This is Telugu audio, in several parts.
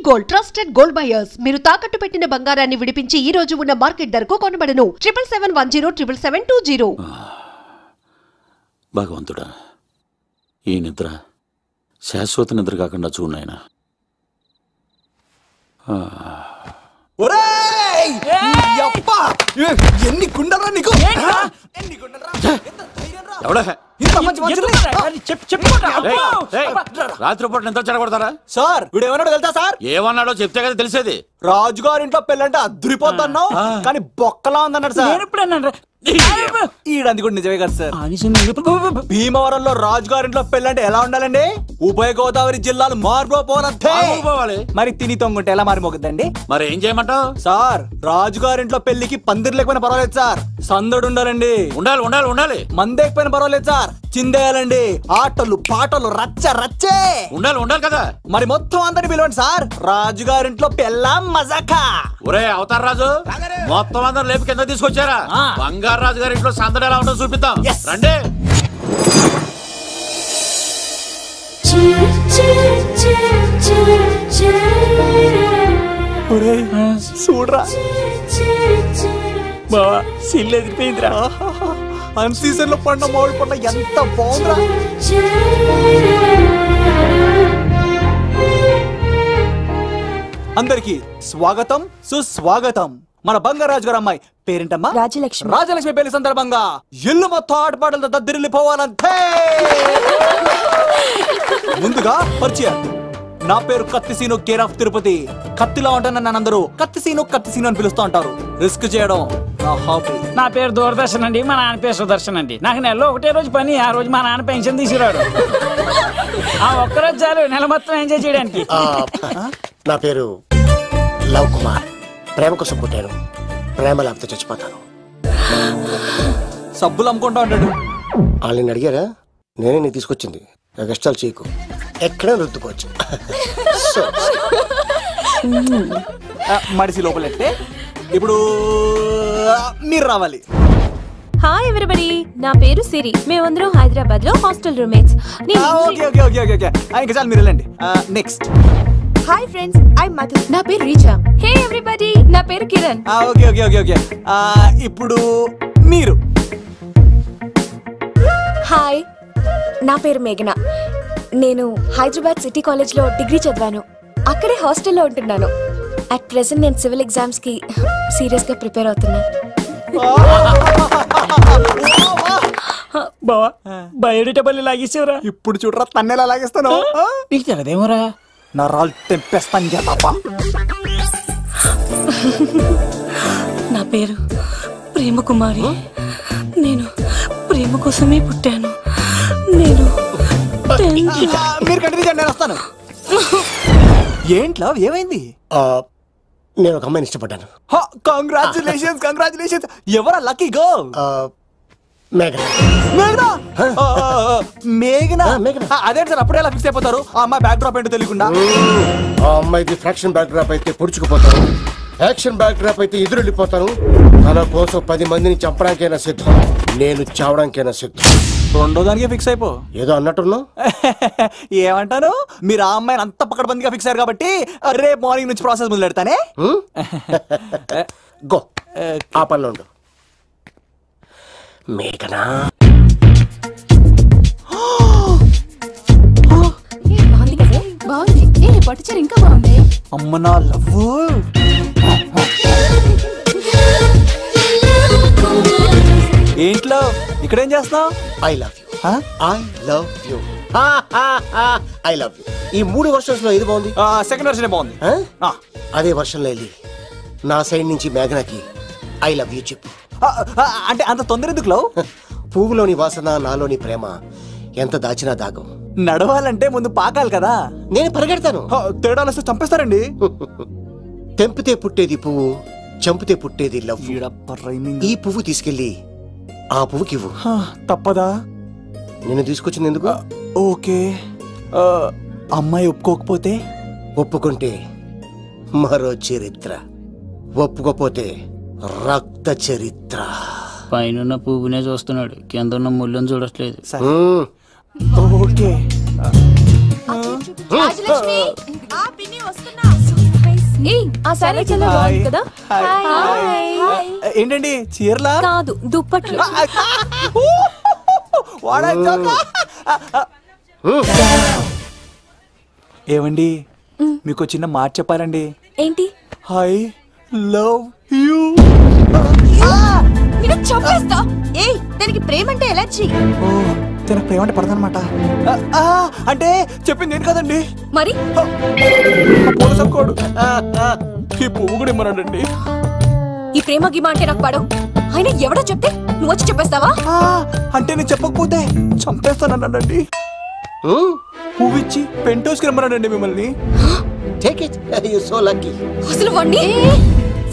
Anjani gold trusted gold buyers మీరు తాకట్టు పెట్టిన బంగారాన్ని విడిపించి ఈ రోజు ఉన్న మార్కెట్ ధరకు కొనబడను 7771077720. భగవంతుడా, ఈ నిద్ర శాశ్వత నిద్ర కాకుండా చూడు నాయనా. ఎన్ని గుండెలరా నీకు? రాత్రిపూట ఎంత చెడగొడతారా సార్? వీడు ఏమన్నాడు తెలుసా సార్? ఏమన్నాడో చెప్తే కదా తెలిసేది. రాజుగారి ఇంట్లో పెళ్ళంటే అద్దరిపోతున్నావు కానీ బొక్కలా ఉందన్నాడు సార్. ఈడంది కూడా నిజమే కదా సార్. భీమవరంలో రాజుగారింట్లో పెళ్ళంటే ఎలా ఉండాలండి? ఉభయ గోదావరి జిల్లాలు మారిపోవాలి. మరి తిని తొంగుంటే ఎలా మారిపోతుందండి? మరి ఏం చేయమంటావు సార్? రాజుగారింట్లో పెళ్లికి పందిరి లేకపోయినా పర్వాలేదు సార్, సందడు ఉండాలండి. ఉండాలి ఉండాలి ఉండాలి. మందేకపోయినా పర్వాలేదు సార్, చిందేయాలండి. ఆటలు పాటలు రచ్చ రచ్చే ఉండాలి ఉండాలి కదా. మరి మొత్తం అందరిని పిలవండి సార్, రాజుగారింట్లో పెళ్ళాం మజాకా. ఒరే అవతార్ రాజు, మొత్తం అందరు లేపు కింద తీసుకొచ్చారా? బంగారు రాజు గారి ఇంట్లో సందడి ఎలా ఉంటుందో చూపిద్దాం రండి. చూడరా బావా, సిల్లు ఎదిరిపోయిందిరా. అన్ సీజన్ లో పడిన మామిడి పంట ఎంత బాగుందిరా. అందరికి స్వాగతం సుస్వాగతం. మన బంగారాజు గారు అమ్మాయి పేరేంటమ్మా? రాజలక్ష్మి. రాజలక్ష్మి పెళ్లి సందర్భంగా ఇల్లు మొత్తం ఆటపాటలతో దద్దరిల్లిపోవాలంటే ముందుగా పరిచయం. నా పేరు కత్తిసీను, కేర్ ఆఫ్ తిరుపతి. కత్తిలా ఉంటాను నన్ను అందరూ కత్తిసీను కత్తిసీను అని పిలుస్తూ ఉంటారు. రిస్క్ చేయడం నా హాబీ. నా పేరు దూరదర్శన్ అండి, మా నాన్న పేరు సుదర్శన్ అండి. నాకు నెలలో ఒకటే రోజు పని, ఆ రోజు మా నాన్న పెన్షన్ తీసుకురాడు. ఆ ఒక్కరోజు చాలు నెల మొత్తం ఎంజాయ్ చేయడానికి. నా పేరు లవ్ కుమార్. ప్రేమ కోసం పుట్టాను, ప్రేమ లేకపోతే చచ్చిపోతాను. సబ్బులు అమ్ముకుంటా ఉంటాడు. వాళ్ళని అడిగారా? నేనే నీ తీసుకొచ్చింది. కష్టాలు చేయకు, ఎక్కడే రుద్దుకోవచ్చు. మడిసి లోపలెట్టే ఇప్పుడు మీరు రావాలి. హాయ్ ఎవ్రీబడి, నా పేరు సిరి. మేమందరం హైదరాబాద్ లో హాస్టల్ రూమ్మేట్స్. ఇంకా చాలు, మీరు వెళ్ళండి. Next. Hi friends, I Madhu. నా పేరు రీచా. హే ఎవ్రీబడి, నా పేరు Kiran. Okay okay okay okay ఇప్పుడు మీరు. హాయ్, నా పేరు మేఘన. నేను హైదరాబాద్ సిటీ కాలేజ్ లో డిగ్రీ చదివాను. అక్కడే హాస్టల్లో ఉంటున్నాను. అట్ ప్రెసెంట్ నేను సివిల్ ఎగ్జామ్స్ కి సీరియస్ గా ప్రిపేర్ అవుతున్నాను. బావా, బయోడేటా బల్లి లాగేసేవరా. ఇప్పుడు చూడరా తన్నేలా లాగేస్తాను. నీకు తెలదేమోరా, నా రాళ్ళు తెంపేస్తాను తప్ప. నా పేరు ప్రేమ కుమారి. నేను ప్రేమ కోసమే పుట్టాను. నేను మీరు కంటిన్యూ చేయండి, నేను వస్తాను. ఏంట్లో ఏమైంది? నేను ఒక అమ్మాయిని ఇష్టపడ్డాను. Congratulations congratulations. ఎవరా లక్కీ గర్ల్? మేఘన. మేఘన మేఘన అదే సార్. అప్పుడే ఎలా ఫిక్స్ అయిపోతారు? ఆ అమ్మాయి బ్యాక్ డ్రాప్ ఏంటో తెలియకుండా. ఆ అమ్మాయిది ఫ్రాక్షన్ బ్యాక్ డ్రాప్ అయితే పొడుచుకుపోతాను, యాక్షన్ బ్యాక్ డ్రాప్ అయితే ఎదురెళ్ళిపోతాను. తన కోసం 10 మందిని చంపడానికైనా సిద్ధం, నేను చావడానికైనా సిద్ధం. రెండో దానికే ఫిక్స్ అయిపో. ఏదో అన్నట్టున్నావు. ఏమంటాను? మీరు ఆ అమ్మాయిని అంత పక్కడబందిగా ఫిక్స్ అయ్యారు కాబట్టి రేపు మార్నింగ్ నుంచి ప్రాసెస్ మొదలు పెడతానే. గో, ఆ పనిలో ఉండు. మేఘనా, బాగుంది. పట్టుచీర ఇంకా బాగుంది. అమ్మ నా లవ్. ఏంట్లో ఇక్కడేం చేస్తున్నావు? I love you, I love you, I love you. ఈ 3 వర్షన్స్ లో ఏది బాగుంది? సెకండ్ వర్షన్ బాగుంది. అదే వర్షంలో వెళ్ళి నా సైడ్ నుంచి మేఘనాకి ఐ లవ్ యూ చెప్పు. అంటే అంత తొందర ఎందుకు లవ్? పువ్వులోని వాసన, నాలోని ప్రేమ ఎంత దాచినా దాగం. నడవాలంటే ముందు పాకాలి కదా. నేను పరిగెడతాను. తేడాలు వస్తే చంపేస్తారండి. తెంపితే పుట్టేది పువ్వు, చంపితే పుట్టేది లవ్. ఈ పువ్వు తీసుకెళ్ళి ఆ పువ్వుకి ఇవ్వు. తప్పదా? నేను తీసుకొచ్చింది ఎందుకు? ఓకే. అమ్మాయి ఒప్పుకోకపోతే? ఒప్పుకుంటే మరో చరిత్ర, ఒప్పుకోపోతే రక్త చరిత్ర. పైన పువ్వునే చూస్తున్నాడు, కింద ఉన్న ముళ్ళని చూడట్లేదు. ఓకే. రాజలక్ష్మి, ఆ పిన్ని వస్తున్నా. ఆ సారీ చాలా బాగుంది కదా. ఏంటండి చీరలా కాదు, దుప్పట్లు. ఏమండి మీకు చిన్న మాట చెప్పాలండి. ఏంటి? I love you. చంపేస్తా. దానికి ప్రేమ అంటే ఎలర్జీ. తనకు ప్రేమ అంటే పడదనమాట. అంటే చెప్పింది ఏంటి కదండి. మరి ఈ పువ్వు కూడా ఇమ్మనండి. ఈ ప్రేమ గిమ అంటే నాకు పడవు. అయినా ఎవడో చెప్తే నువ్వు వచ్చి చెప్పేస్తావా? అంటే నేను చెప్పకపోతే చంపేస్తానండి. పువ్వు ఇచ్చి పెంటోస్కి రమ్మనండి మిమ్మల్ని. అసలు వాణ్ణి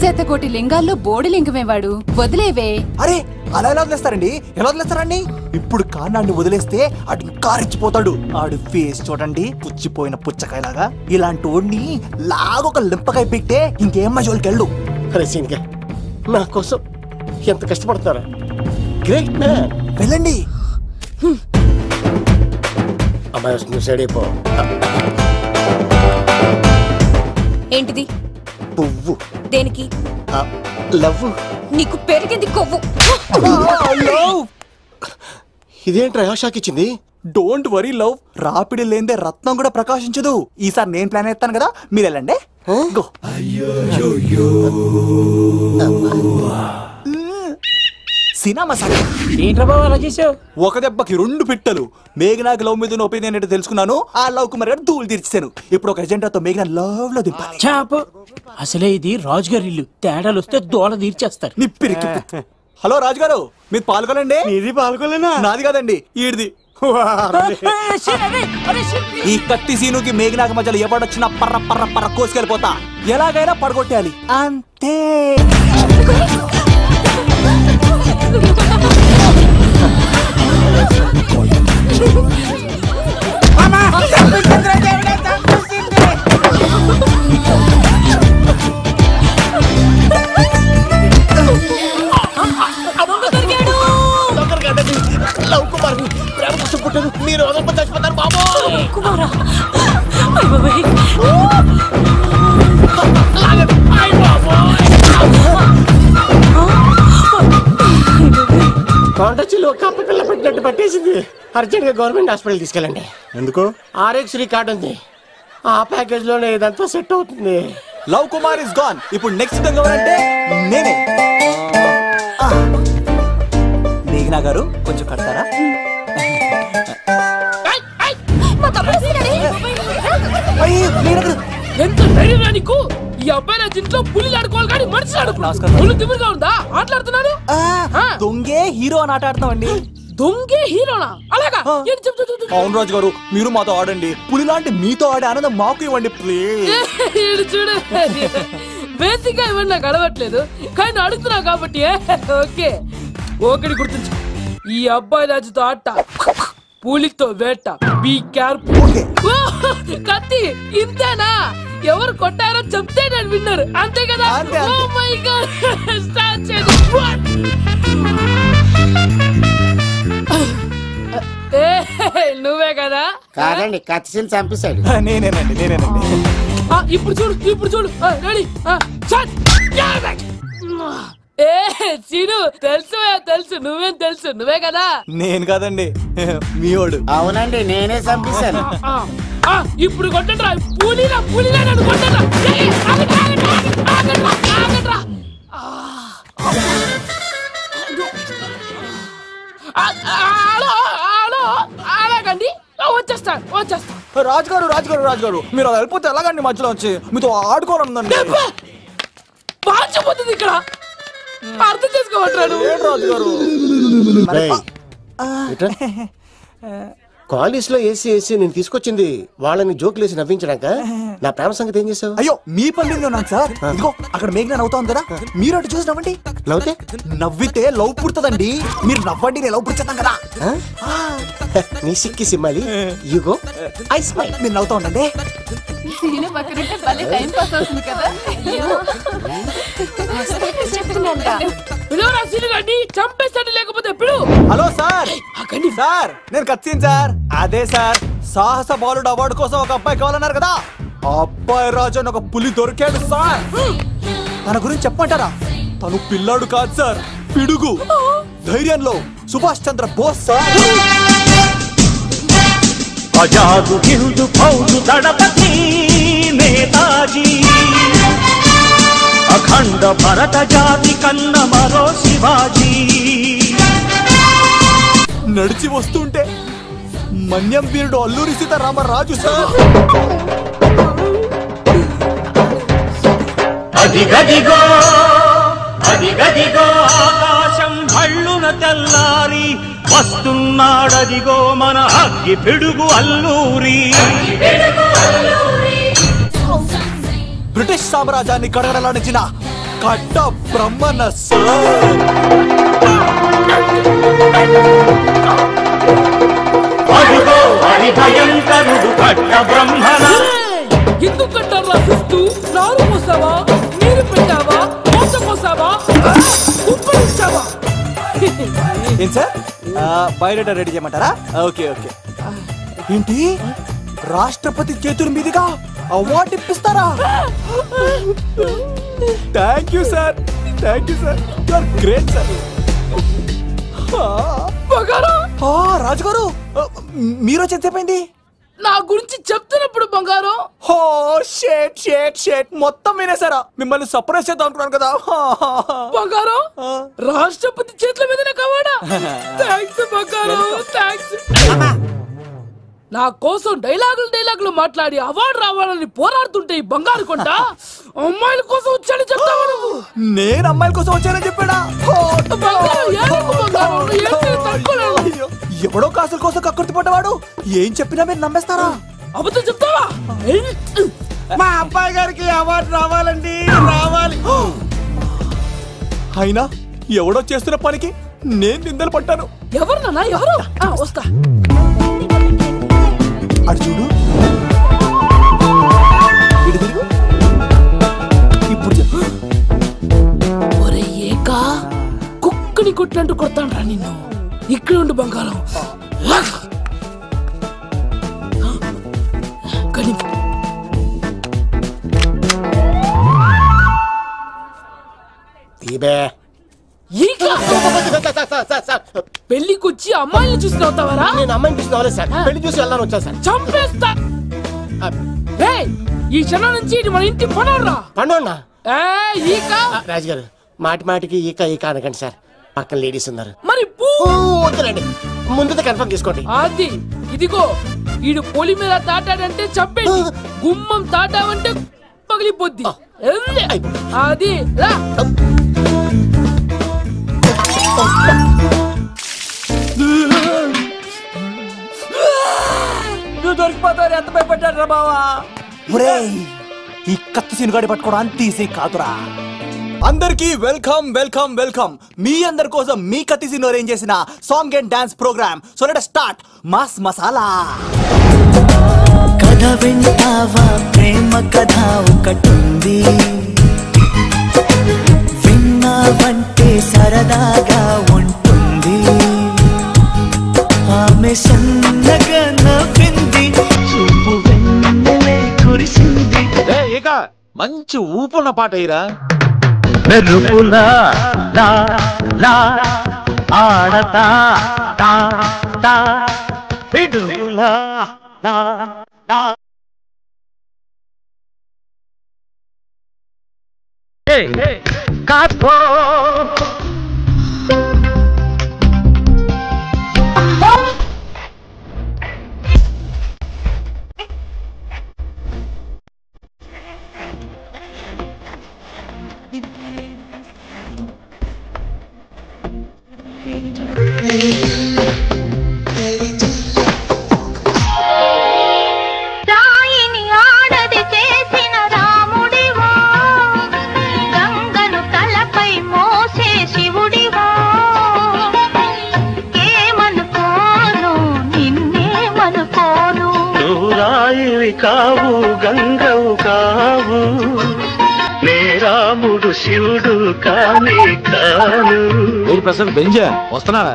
శతకోటి లింగాల్లో బోడి లింగమేవాడు. వదిలేవే. అరే అలా ఎలా వదిలేస్తారండి? ఎలా వదిలేస్తారండి? ఇప్పుడు కాన్నాడిని వదిలేస్తే ఆడు ఇంకా రెచ్చిపోతాడు. ఆడు ఫేస్ చూడండి, పుచ్చిపోయిన పుచ్చకాయలాగా. ఇలాంటి వాడిని లాగొక లింపకాయ పెట్టే ఇంకేం మజోలికి వెళ్ళు. నా కోసం ఎంత కష్టపడతారా? Great man. వెళ్ళండి. అమ్మాయి వస్తుంది, సైడ్ అయిపో. ఏంటిది? పువ్వు. దేనికి? లవ్. నీకు పెరిగింది కొవ్వు. ఇదేంట్రా షాక్ ఇచ్చింది? Don't worry love. రాపిడి లేదే రత్నం కూడా ప్రకాశించదు. ఈసారి నేను ప్లాన్ ఎత్తాను కదా, మీరు వెళ్ళండి. గో. సినిమా ఏంట్రా బాబు అలా చేసావు? ఒక దెబ్బకి 2 పిట్టలు. మేఘనాకి లవ్ మీద ఒపీనియన్ ఏంటో తెలుసుకున్నాను. ఆ లవ్ కుమార్ గారు ధూళి తీర్చాను. ఇప్పుడు ఒక ఎజెండాతో మేఘనా లవ్ లో దింపాలి. చాపు. అసలే ఇది రాజుగారి ఇల్లు. తేడాలు వస్తే దోళ తీర్చేస్తారు. నిప్పిరికి. హలో రాజుగారు, మీరు పాల్గొనండి. ఇది పాల్గొలేనా? నాది కాదండి, ఈడిది. ఈ కత్తి సీనుకి మేఘనాకి మధ్యలో ఎవడొచ్చినా పర్ర పర్ర పర్ర కోసుకెళ్ళిపోతా. ఎలాగైనా పడగొట్టాలి అంతే. లవ్ కుమార్ ప్రేమ కోసం పుట్టాను. మీరు చచ్చిపోతారు బాబు. కుమారా, కొండచిలో కప్ప పిల్ల పెట్టినట్టు పట్టేసింది. అర్జెంట్ గా గవర్నమెంట్ హాస్పిటల్ తీసుకెళ్ళండి. ఎందుకు? RX కార్డు ఉంది. ఆ ప్యాకేజ్ లోనే ఇదంతా సెట్ అవుతుంది. Love Kumar is gone. ఇప్పుడు నెక్స్ట్ ఎవరంటే నేనే. మేఘనా గారు కొంచెం కడతారా? ఎంత ధైర్యం నీకు? ఈ అబ్బాయి నా ఇంట్లో పులి ఆడుకోవాలి కానీ మనిషి ఆడుకున్నాడు. పులి తిమ్మిగా ఉందా? ఆటలాడుతున్నాడు. దొంగే హీరో అని ఆట ఆడుతామండి. దొంగే హీరోనా? అలాగా? అవును రాజు గారు, మీరు మాతో ఆడండి. పులి లాంటి మీతో ఆడే ఆనందం మాకు ఇవ్వండి ప్లీజ్. చూడు, బేసిక్ గా ఇవన్నీ నాకు అడవట్లేదు, కానీ అడుగుతున్నావు కాబట్టి ఓకే. ఒకటి గుర్తుంచు, ఈ అబ్బాయి రాజుతో ఆట, పులితో వేట. Be careful. కత్తి ఇంతేనా? ఎవరు కొట్టారో చెప్తే నేను విన్నారు, అంతే కదా? ఓ మై గాడ్, స్టార్ట్ చేయండి. నువ్వే కదా? కాదండి, కత్తిని చంపేశాడు. నేనేనండి. ఇప్పుడు చూడు. రెడీ. సీను, తెలుసు నువ్వేం తెలుసు, నువ్వే కదా? నేను కాదండి, మీవాడు. అవునండి, నేనే చంపేశాను. ఇప్పుడు కొట్టండిరా, పులిలా నన్ను కొట్టండిరా. అలాగండి, వచ్చేస్తా. రాజుగారు మీరు వెళ్ళిపోతే ఎలాగండి? మధ్యలో వచ్చి మీతో ఆడుకోవాలండి. పాచిపోతుంది ఇక్కడ, అర్థం చేసుకోవట్రాడు. రాజుగారు కాలేజ్ లో ఏసీ నేను తీసుకొచ్చింది వాళ్ళని జోకులేసి నవ్వించడాక. నా ప్రేమ సంగతి ఏం చేసావు? అయ్యో, మీ పని ఉన్నాను సార్. ఇదిగో అక్కడ మేఘనా నవ్వుతాం కదా, మీరు అటు చూసి నవ్వండి. నవ్వుతే నవ్వితే లవ్ పుడుతుందండి. మీరు నవ్వండి, నేను లవ్ పుడిచేద్దాం కదా. నీ సిక్కి సిమ్మాలి. యుగో ఐ స్మైల్. మీరు నవ్వుతా ఉండండి. టైం పాస్ అవుతుంది కదా. చంపేస్తాడు, లేకపోతే ఎప్పుడు? Hello sir. సార్ నేను కత్తిని సార్. అదే సార్, సాహస బాలుడు అవార్డు కోసం ఒక అబ్బాయి కావాలన్నారు కదా, అబ్బాయి రాజు అని ఒక పులి దొరికాడు సార్. తన గురించి చెప్పమంటారా? తను పిల్లాడు కాదు సార్, పిడుగు. ధైర్యంలో సుభాష్ చంద్ర బోస్ సార్. ఆజాదు హిందూ ఫౌజు దళపతి నేతాజీ, అఖండ భరత జాతి కన్న మరో శివాజీ. నడిచి వస్తుంటే మన్యం వీరుడు అల్లూరి సీతారామరాజు సార్. అదిగదిగో అదిగదిగో ఆకాశం భళ్ళున తెల్లారి వస్తున్నాడదిగో మన అగ్గి పిడుగు అల్లూరి. బ్రిటిష్ సామ్రాజ్యాన్ని కడగడలాడించిన కట్ట బ్రహ్మన్న సార్. అదిగో హరి భయంకరుడు కట్ట బ్రహ్మణ. ఎందుకు కట్టారు రాసిస్తూ? నారు పోసావా, నీరు పెట్టావా, మోస పోసావా, ఉప్పు ఇచ్చావా? ఏం సార్ బయోడేటా రెడీ చేయమంటారా? Okay okay. ఏంటి రాష్ట్రపతి చేతుల మీదుగా అవార్డు ఇప్పిస్తారా? Thank you sir, thank you sir, you are great sir. రాజుగారు మీరు చెప్పండి. నా గురించి చెప్తున్నప్పుడు బంగారం మొత్తం వినేసారా? మిమ్మల్ని సర్ప్రైజ్ చేద్దాం అనుకున్నాను కదా. బంగారం రాష్ట్రపతి చేతుల మీదనే కావాడా? థ్యాంక్స్ బంగారం, థ్యాంక్స్. నా కోసం డైలాగులు మాట్లాడి అవార్డు రావాలని పోరాడుతుంటే ఈ బంగారు కొండ అమ్మాయిల కోసం వచ్చాడని చెప్తావా నువ్వు? నేను అమ్మాయిల కోసం వచ్చానని చెప్పాడా? ఎవడో కాసుల కోసం కక్కుర్తి పడ్డవాడు ఏం చెప్పినా మీరు నమ్మేస్తారా? అబద్ధం చెప్తావా? మా అబ్బాయి గారికి అవార్డు రావాలండి, రావాలి. అయినా ఎవడో చేస్తున్న పనికి నేను నిందలు పట్టాను. ఎవరు నాన్న, ఎవరు? వస్తా. అడు చూడు, ఇప్పుడు చెప్పు. ఒరే ఏకా, కుక్కని కొట్టినట్టు కొడతాను రా నిన్ను. ఇక్కడ ఉండు బంగారం. పెళ్లికొచ్చి అమ్మాయిని చూసి అవుతావరా? నేను అమ్మాయిని చూసి రాలేదు సార్, పెళ్లి చూసి వెళ్ళాను వచ్చా సార్. చంపేస్తా. ఈ క్షణం నుంచి ఇది మన ఇంటి పనోడ్రా. పండున్నా ఈక రాజుగారు మాటి మాటికి ఈక ఈక అనకండి సార్, పక్కన లేడీస్ ఉన్నారు. మరి వద్దులండి, ముందు కన్ఫర్మ్ చేసుకోండి. అది ఇదిగో, ఈడు పొలి మీద తాటాడంటే చంపేది, గుమ్మం తాటావంటే పగిలిపోద్ది. అది రా. నువ్వు దొరికిపోతావు, ఎంత భయపడ్డాడు రా బావా. ఈ కత్తి సీనుగాడి పట్టుకోవడం అంత ఈజీ కాదురా. అందరికి వెల్కమ్ వెల్కమ్ వెల్కమ్. మీ అందరి కోసం మీ కత్తి సీను అరేంజ్ చేసిన song and dance programme. So let us start mass masala. కథ వింటావా, ప్రేమ కథ ఒకటుంది, విన్నావంటే సరదాగా ఉంటుంది. ఆమె సన్నగా నవ్వింది, చూపు వెన్నెలే కురిసింది. ఇక మంచి ఊపున్న పాట ఇరా. మెరుపులా లా లా ఆడతా తా తా పిడుగులా లా లా. కాపో రాయిని ఆడది చేసిన రాముడివా, గంగను తలపై మోసే శివుడివా. ఏమనుకోను నిన్నేమనుకోను, నువ్వు రాయివి కావు, గంగవు కావు, నే రాముడు శివుడు కానే కాను. ప్రసాద్ బెంజా వస్తున్నాడా?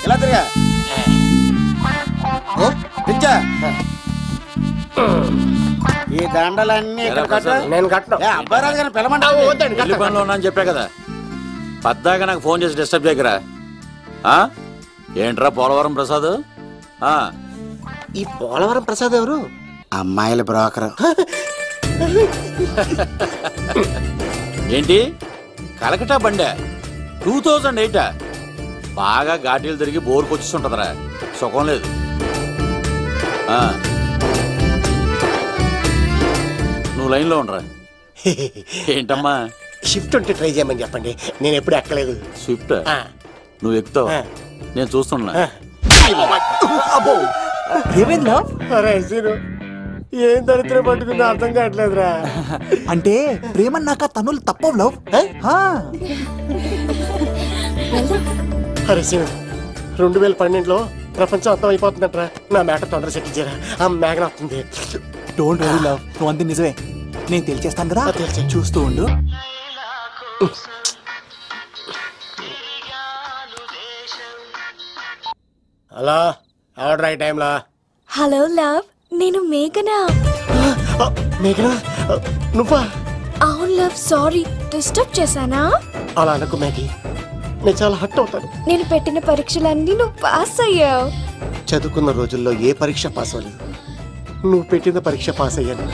ఇలా తిరిగా ఈ దండలన్నీ నేను కట్టను. అబ్బాయి రాజు గారిని పిలమంటే పనిలో ఉన్నా అని చెప్పా కదా. పద్దాక నాకు ఫోన్ చేసి డిస్టర్బ్ చేయకరా. ఏంట్రా పోలవరం ప్రసాద్? ఈ పోలవరం ప్రసాద్ ఎవరు? అమ్మాయిల బ్రోకర్. ఏంటి కలకటా బండే 2008? బాగా ఘాటీలు తిరిగి బోర్కు వచ్చేస్తుంటదరా, సుఖం లేదు. నువ్వు లైన్లో ఉండరా. ఏంటమ్మా షిఫ్ట్ ఉంటే ట్రై చేయమని చెప్పండి, నేను ఎప్పుడు ఎక్కలేదు. స్విఫ్ట్ నువ్వు ఎక్కుతావు, నేను చూస్తున్నా. ఏం దరిద్రం పట్టుకుందో అర్థం కావట్లేదురా. అంటే ప్రేమన్నాక తనులు తప్పవు లవ్. అరే సీను, 2012లో ప్రపంచం అర్థం అయిపోతుందట్రా. నా మ్యాటర్ తొందర సెటిల్ చేయరా, ఆ మేఘన వస్తుంది. డోంట్ వరీ లవ్, నువ్వు అంది నిజమే. నేను తెలిచేస్తాను కదా, చూస్తూ ఉండు. హలో, ఆర్డర్ అయ్యే టైంలా. హలో లవ్, నేను మేఘనా. మేఘనా నువ్వా? అవును లవ్, సారీ డిస్టర్బ్ చేశానా? అలా అనుకో మ్యాగీ, నేను చాలా హర్ట్ అవుతాను. నేను పెట్టిన పరీక్షలన్నీ నువ్వు పాస్ అయ్యావు. చదువుకున్న రోజుల్లో ఏ పరీక్ష పాస్ అవ్వలేదు, నువ్వు పెట్టిన పరీక్ష పాస్ అయ్యాను.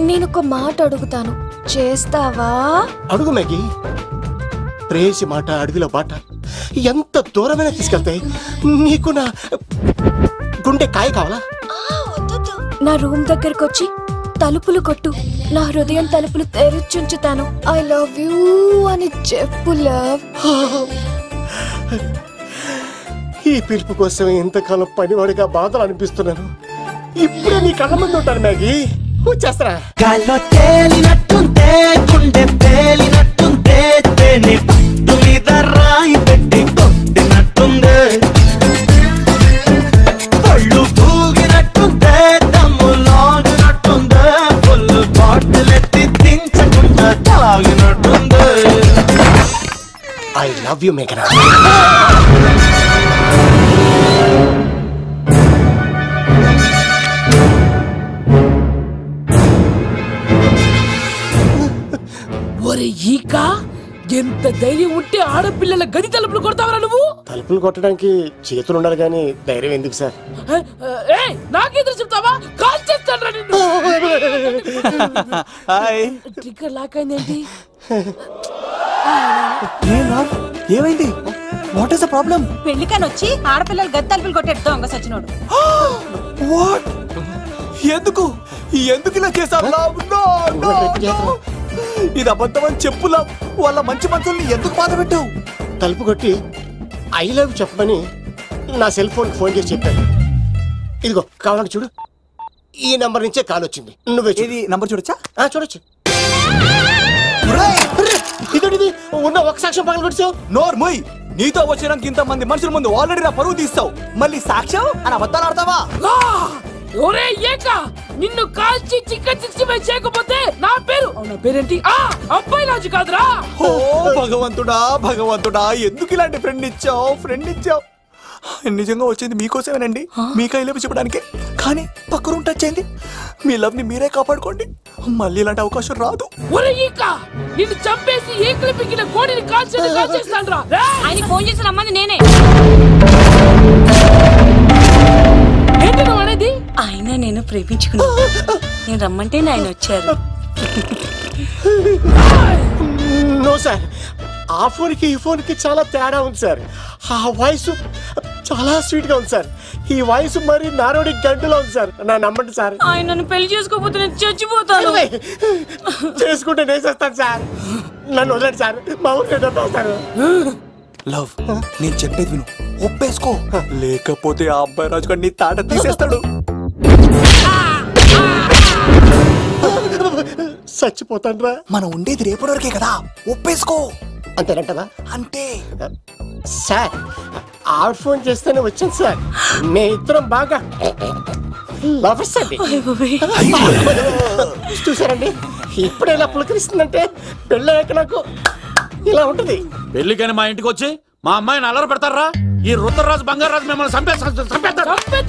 నేను ఒక మాట అడుగుతాను, చేస్తావా? అడుగు మ్యాగీ. ప్రేయసి మాట అడవిలో బాట ఎంత దూరమైనా తీసుకెళ్తాయి. నీకు నా గుండె కాయ కావాలా? నా రూమ్ దగ్గరకు వచ్చి తలుపులు కొట్టు, నా హృదయం తలుపులు తెరిచుంచుతాను. ఐ లవ్ యూ అని చెప్పు లవ్. ఈ పిలుపు కోసం ఇంతకాలం పనివాడిగా బాధలు అనిపిస్తున్నాను. ఇప్పుడే నీ కళ్ళ ముందు ఉంటాను మ్యాగీ, వచ్చేస్తారా? గాల్లో తేలినట్టుంటే, గుండె తేలినట్టుంటే, తేనె పట్టు మీద రాయి పెట్టి కొట్టినట్టుందే, పళ్ళు పూగినట్టుంటే, దమ్ము లాగినట్టుందే, ఫుల్ బాటిల్ ఎత్తి దించకుండా తాగినట్టుందే. ఐ లవ్ యూ మేఘనా. ఒరే ఈక, ఎంత ధైర్యం ఉంటే ఆడపిల్లల గది తలుపులు కొడతావరా నువ్వు? తలుపులు కొట్టడానికి చేతులు ఉండాలి కానీ ధైర్యం ఎందుకు సార్? నాకెదురు చెప్తావా? కాల్ చేస్తాను నిన్ను. ట్రిగ్గర్ లాక్ అయిందేంటి? ఏమైంది? What is the problem? పెళ్లికని వచ్చి ఆడపిల్లలు గది తలుపులు కొట్టేడు దొంగ సచ్చినోడు. వాట్? ఎందుకు ఎందుకు ఇలా చేశావు? ఇది అబద్ధం అని చెప్పులా. వాళ్ళ మంచి మనుషుల్ని ఎందుకు బాధ పెట్టావు? తలుపు కొట్టి ఐ లవ్ చెప్పమని నా సెల్ ఫోన్ ఫోన్ చేసి చెప్పాను. ఇదిగో కావాలంటే చూడు, ఈ నంబర్ నుంచే కాల్ వచ్చింది. నువ్వే ఇది నంబర్ చూడొచ్చా? చూడొచ్చు. ఇదేంటిది, ఉన్న ఒక సాక్ష్యం పగల కొట్టావు. నోర్ మొయ్, నీతో వచ్చినాక ఇంత మంది మనుషుల ముందు ఆల్రెడీ నా పరువు తీస్తావు, మళ్ళీ సాక్ష్యం అని అబద్ధాలు ఆడతావా? ఒరే ఏక, నిన్ను కాల్చి చికెన్ 65 చేయకపోతే నా పేరేంటి? అబ్బాయి రాజు కాదురా. ఓ భగవంతుడా భగవంతుడా, ఎందుకు ఇలాంటి ఫ్రెండ్ ఇచ్చావు? నిజంగా వచ్చింది మీకోసమేనండి, మీకు ఐ లవ్ చెప్పడానికే. కానీ పక్క రూమ్ టచ్ అయింది. మీ లవ్ ని మీరే కాపాడుకోండి, మళ్ళీ ఇలాంటి అవకాశం రాదు. ఒరే ఈక, నిన్ను చంపేసి ఏకలు పిగిన కోడిని కాల్చేస్తాను రా. ఆయన ఫోన్ చేసి రమ్మని నేనే. ఏంటి నువ్వు అనేది? ఆయన నేను ప్రేమించుకున్నా, నేను రమ్మంటే ఆయన వచ్చారు. నో సార్, ఆ ఫోన్కి ఈ ఫోన్కి చాలా తేడా ఉంది సార్. ఆ వాయిస్ చాలా స్వీట్ గా ఉంది సార్, ఈ వాయిస్ మరి నారోడి గంటలో ఉంది సార్. నా నమ్మండి సార్. ఆయన నన్ను పెళ్లి చేసుకోకపోతే నేను చచ్చిపోతాను. చేసుకుంటే నేను చేస్తాను సార్, నన్ను వదలండి సార్, మా ఊరికి వస్తారు. లవ్, నేను చెప్పేది విను, ఒప్పేసుకో, లేకపోతే ఆ అబ్బాయి రాజు గారిని తాట తీసేస్తాడు. చచ్చిపోతాను రా. మనం ఉండేది రేపటి వరకే కదా, ఒప్పేసుకో. అంతేనంటదా? అంతే సార్. ఆవిడ ఫోన్ చేస్తేనే వచ్చాను సార్, మే ఇద్దరం బాగా లవర్స్ అండి. చూసారండి, ఇప్పుడు ఎలా పులకరిస్తుందంటే పెళ్ళయ్యాక నాకు ఇలా ఉంటది. పెళ్లికని మా ఇంటికి వచ్చి మా అమ్మాయిని అల్లరి పెడతారా? ఈ రుద్రరాజు బంగారాజు మిమ్మల్ని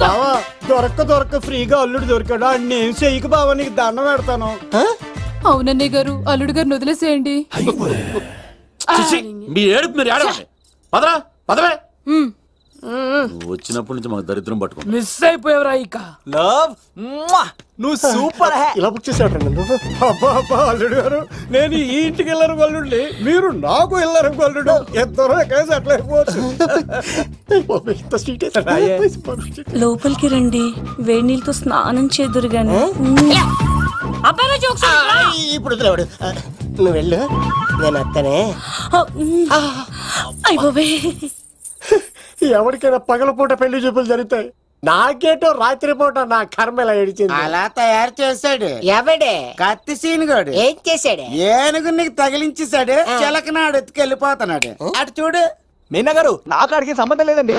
బావా దొరక్క ఫ్రీగా అల్లుడు దొరికాడు. నేను చెయ్యికి బావా నీకు దండం పెడతాను. అవునన్నయ్య గారు, అల్లుడు గారిని వదిలేసేయండి. మీ ఏడుపు మీరు ఏడవండి. పదరా పదవే. వచ్చినప్పటి నుంచి మాకు దరిద్రం పట్టుకో. మిస్ అయిపోయావురా ఇక. లవ్ నువ్వు సూపర్. ఇలా బుక్ చేసాడు. అబ్బా అల్లుడు గారు, నేను ఈ ఇంటికి వెళ్ళరు గల్లుండి, మీరు నాకు వెళ్ళరు గల్లుడు. ఎంతరో కలిసి అట్లా అయిపోవచ్చు. లోపలికి రండి, వేడి నీళ్ళతో స్నానం చేదురు గాని. ఇప్పుడు నువ్వు వెళ్ళు, నేను అత్తనే. అయిపోవే. ఎవరికైనా పగలపూట పెళ్లి చూపులు జరుగుతాయి, నాకేటో రాత్రి పూట నా కర్మ ఇలా ఏడిచింది. అలా తయారు చేశాడు ఎవడే? కత్తి సీనుగాడు. ఏం చేశాడు? ఏనుగు నీకు తగిలించేశాడు. చిలకనాడు ఎత్తుకెళ్ళిపోతున్నాడు. అటు చూడు. మీనా గారు, నాకు అడిగే సంబంధం లేదండి.